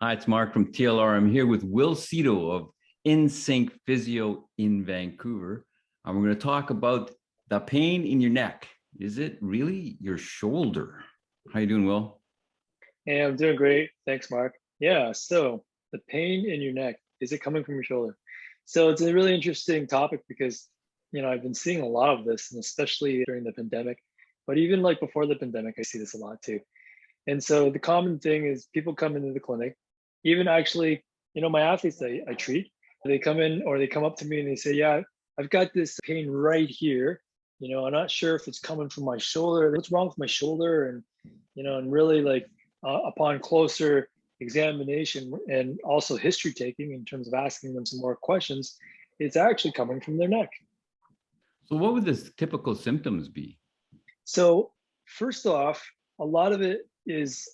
Hi, it's Mark from TLR. I'm here with Will Cito of Insync Physio in Vancouver. And we're going to talk about the pain in your neck. Is it really your shoulder? How you doing, Will? Hey, I'm doing great. Thanks, Mark. Yeah, so the pain in your neck, is it coming from your shoulder? So it's a really interesting topic because, I've been seeing a lot of this, and especially during the pandemic, but even like before the pandemic, I see this a lot too. And so the common thing is people come into the clinic, even actually, my athletes I treat, they come in or they come up to me and they say, yeah, I've got this pain right here. I'm not sure if it's coming from my shoulder. What's wrong with my shoulder? And really like upon closer examination and also history taking in terms of asking them some more questions, it's actually coming from their neck. So what would the typical symptoms be? So first off, a lot of it is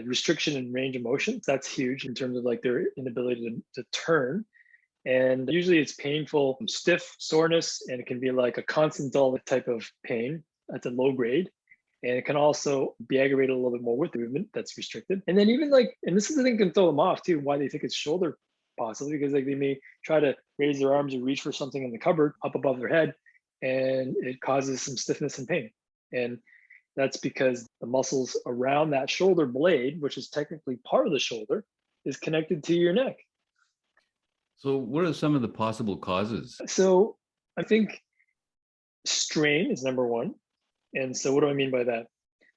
restriction in range of motion. That's huge in terms of like their inability to turn. And usually it's painful, stiff soreness, and it can be like a constant dull type of pain at the low grade. And it can also be aggravated a little bit more with movement that's restricted. And then even like, and this is the thing can throw them off too, why they think it's shoulder possibly, because like they may try to raise their arms or reach for something in the cupboard up above their head, and it causes some stiffness and pain. And that's because the muscles around that shoulder blade, which is technically part of the shoulder, is connected to your neck. So what are some of the possible causes? So I think strain is number one. And so what do I mean by that?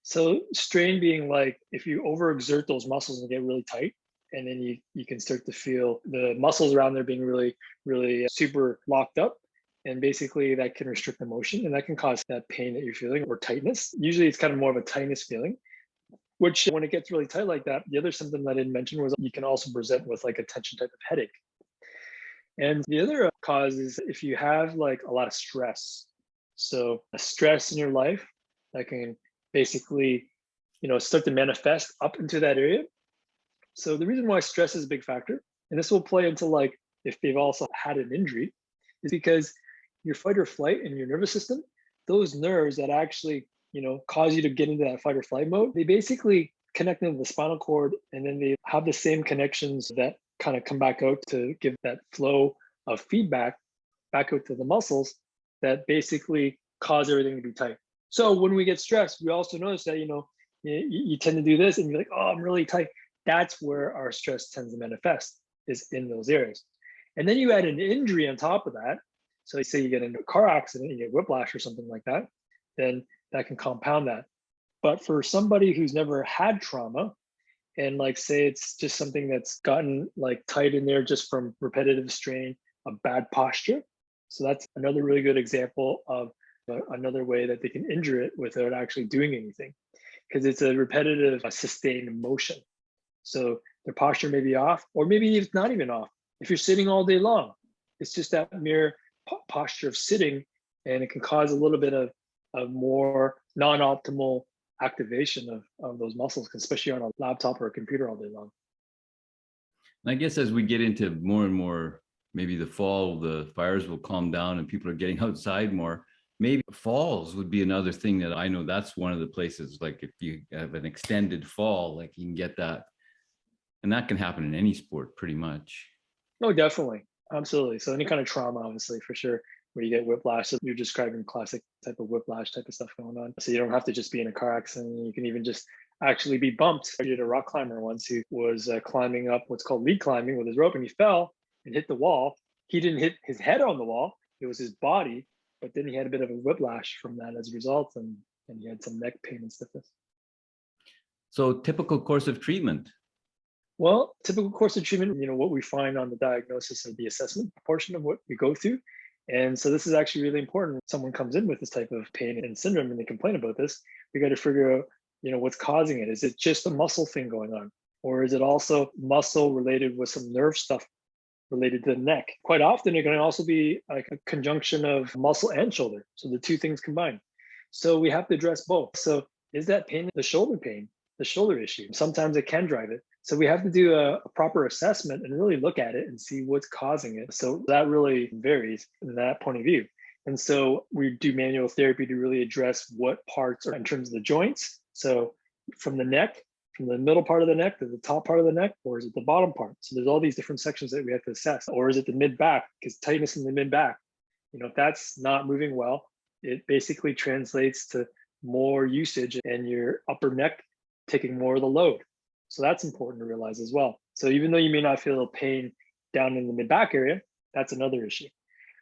So strain being like if you overexert those muscles and get really tight, and then you can start to feel the muscles around there being really, really super locked up. And basically that can restrict the motion and that can cause that pain that you're feeling or tightness. Usually it's kind of more of a tightness feeling, which when it gets really tight like that, the other symptom that I didn't mention was you can also present with like a tension type of headache. And the other cause is if you have like a lot of stress. So a stress in your life that can basically, start to manifest up into that area. So the reason why stress is a big factor, and this will play into like if they've also had an injury, is because your fight or flight in your nervous system, those nerves that actually, cause you to get into that fight or flight mode, they basically connect into the spinal cord and then they have the same connections that kind of come back out to give that flow of feedback back out to the muscles that basically cause everything to be tight. So when we get stressed, we also notice that, you tend to do this and you're like, oh, I'm really tight. That's where our stress tends to manifest, is in those areas. And then you add an injury on top of that. So say you get into a car accident, you get whiplash or something like that, then that can compound that. But for somebody who's never had trauma, and like say it's just something that's gotten like tight in there just from repetitive strain, a bad posture. So that's another really good example of another way that they can injure it without actually doing anything, because it's a repetitive, sustained motion. So their posture may be off, or maybe it's not even off. If you're sitting all day long, it's just that mere posture of sitting, and it can cause a little bit of more non-optimal activation of those muscles, especially on a laptop or a computer all day long. And I guess as we get into more and more, maybe the fall, the fires will calm down and people are getting outside more. Maybe falls would be another thing that I know that's one of the places, like if you have an extended fall, like you can get that. And that can happen in any sport pretty much. No, definitely. Absolutely. So any kind of trauma, obviously, for sure, where you get whiplash. So you're describing classic type of whiplash type of stuff going on. So you don't have to just be in a car accident. You can even just actually be bumped. I did a rock climber once who was climbing up what's called lead climbing with his rope, and he fell and hit the wall. He didn't hit his head on the wall. It was his body, but then he had a bit of a whiplash from that as a result, and he had some neck pain and stiffness. So typical course of treatment. Well, typical course of treatment, what we find on the diagnosis of the assessment portion of what we go through. And so this is actually really important. When someone comes in with this type of pain and syndrome and they complain about this, we got to figure out, what's causing it. Is it just a muscle thing going on? Or is it also muscle related with some nerve stuff related to the neck? Quite often, it can also be like a conjunction of muscle and shoulder. So the two things combined. So we have to address both. So is that pain the shoulder pain, the shoulder issue? Sometimes it can drive it. So we have to do a proper assessment and really look at it and see what's causing it. So that really varies in that point of view. And so we do manual therapy to really address what parts are in terms of the joints. So from the neck, from the middle part of the neck to the top part of the neck, or is it the bottom part? So there's all these different sections that we have to assess. Or is it the mid back? Because tightness in the mid back, if that's not moving well, it basically translates to more usage and your upper neck taking more of the load. So that's important to realize as well. So even though you may not feel pain down in the mid back area, that's another issue.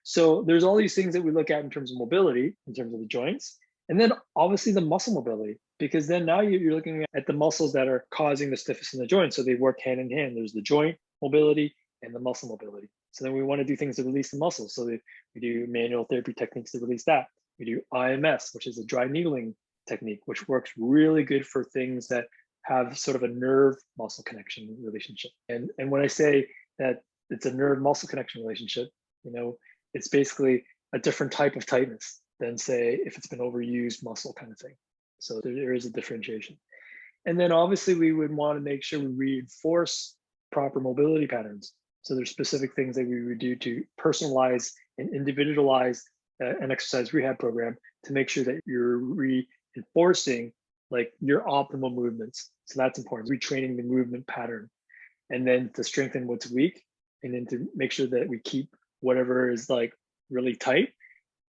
So there's all these things that we look at in terms of mobility, in terms of the joints, and then obviously the muscle mobility, because then now you're looking at the muscles that are causing the stiffness in the joint. So they work hand in hand. There's the joint mobility and the muscle mobility. So then we want to do things to release the muscles. So we do manual therapy techniques to release that. We do IMS, which is a dry needling technique, which works really good for things that have sort of a nerve muscle connection relationship. And when I say that it's a nerve muscle connection relationship, it's basically a different type of tightness than, say, if it's been overused muscle kind of thing. So there is a differentiation. And then obviously we would want to make sure we reinforce proper mobility patterns. So there's specific things that we would do to personalize and individualize an exercise rehab program to make sure that you're reinforcing like your optimal movements. So that's important, retraining the movement pattern. And then to strengthen what's weak, and then to make sure that we keep whatever is like really tight,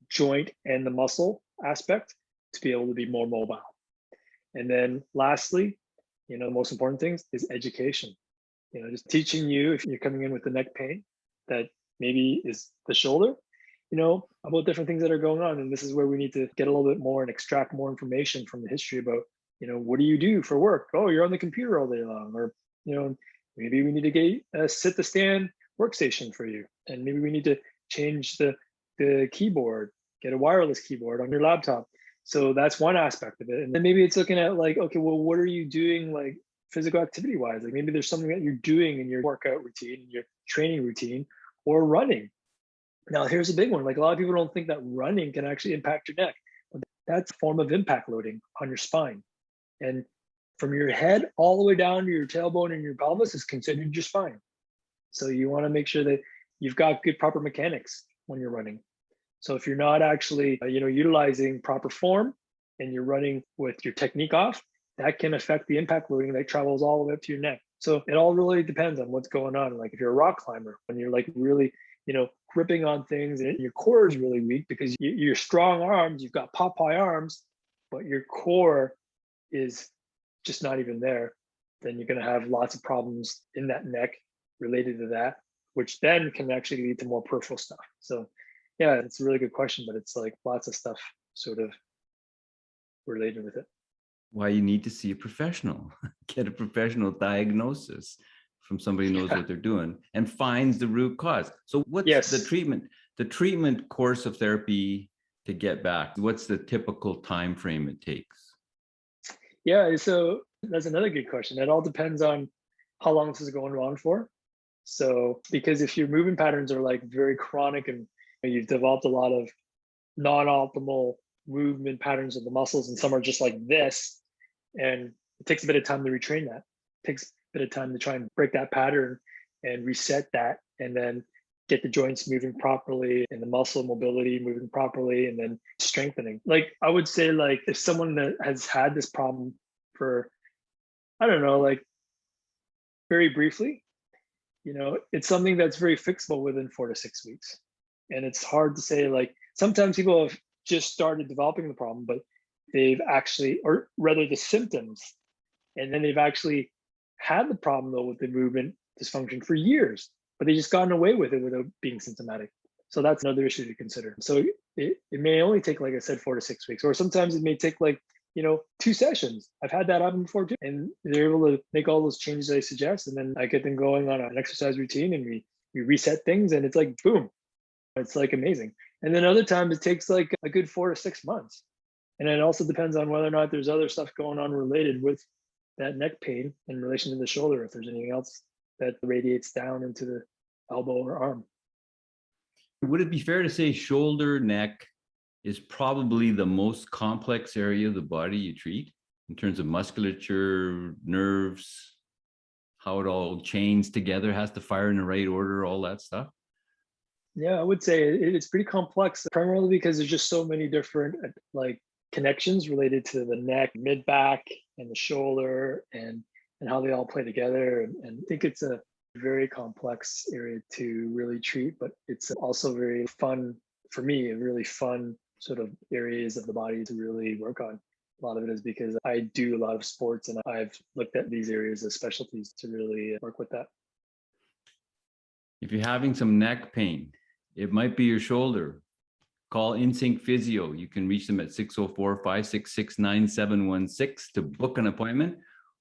joint and the muscle aspect, to be able to be more mobile. And then lastly, the most important things is education. Just teaching you, if you're coming in with the neck pain that maybe is the shoulder, about different things that are going on. And this is where we need to get a little bit more and extract more information from the history about, what do you do for work? Oh, you're on the computer all day long. Or, maybe we need to get a sit to stand workstation for you. And maybe we need to change the keyboard, get a wireless keyboard on your laptop. So that's one aspect of it. And then maybe it's looking at like, okay, well, what are you doing like physical activity wise? Like maybe there's something that you're doing in your workout routine, your training routine, or running. Now, here's a big one. Like a lot of people don't think that running can actually impact your neck. But that's a form of impact loading on your spine. And from your head all the way down to your tailbone and your pelvis is considered your spine. So you want to make sure that you've got good proper mechanics when you're running. So if you're not actually, utilizing proper form and you're running with your technique off, that can affect the impact loading that travels all the way up to your neck. So it all really depends on what's going on. Like if you're a rock climber, when you're like really, gripping on things and your core is really weak because your strong arms, you've got Popeye arms, but your core is just not even there, then you're going to have lots of problems in that neck related to that, which then can actually lead to more peripheral stuff. So yeah, it's a really good question, but it's like lots of stuff sort of related with it. Why you need to see a professional, get a professional diagnosis from somebody who knows what they're doing and finds the root cause. So what's the treatment course of therapy to get back? What's the typical time frame it takes? Yeah, so that's another good question. It all depends on how long this is going on for. So because if your movement patterns are like very chronic and you've developed a lot of non-optimal movement patterns of the muscles, and some are just like this, and it takes a bit of time to retrain that. It takes a bit of time to try and break that pattern and reset that, and then get the joints moving properly and the muscle mobility moving properly, and then strengthening. Like I would say, like if someone that has had this problem for, I don't know, like very briefly, it's something that's very fixable within 4 to 6 weeks. And it's hard to say, like sometimes people have just started developing the problem, but they've actually, or rather the symptoms, and then they've actually had the problem though with the movement dysfunction for years, but they just gotten away with it without being symptomatic. So that's another issue to consider. So it may only take, like I said, 4 to 6 weeks, or sometimes it may take like, 2 sessions. I've had that happen before too. And they're able to make all those changes I suggest. And then I get them going on an exercise routine and we reset things and it's like, boom, it's like amazing. And then other times it takes like a good 4 to 6 months. And it also depends on whether or not there's other stuff going on related with that neck pain in relation to the shoulder, if there's anything else that radiates down into the elbow or arm. Would it be fair to say shoulder, neck is probably the most complex area of the body you treat in terms of musculature, nerves, how it all chains together, has to fire in the right order, all that stuff? Yeah, I would say it's pretty complex, primarily because there's just so many different like connections related to the neck, mid back, and the shoulder, and and how they all play together. And I think it's a very complex area to really treat, but it's also very fun for me, a really fun sort of areas of the body to really work on. A lot of it is because I do a lot of sports and I've looked at these areas as specialties to really work with that. If you're having some neck pain, it might be your shoulder. Call Insync Physio. You can reach them at 604-566-9716 to book an appointment,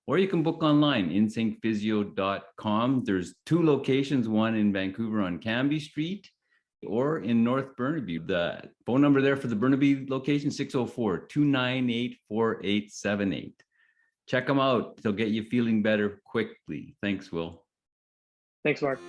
or you can book online, insyncphysio.com. There's 2 locations, one in Vancouver on Cambie Street or in North Burnaby. The phone number there for the Burnaby location, 604-298-4878. Check them out. They'll get you feeling better quickly. Thanks, Will. Thanks, Mark.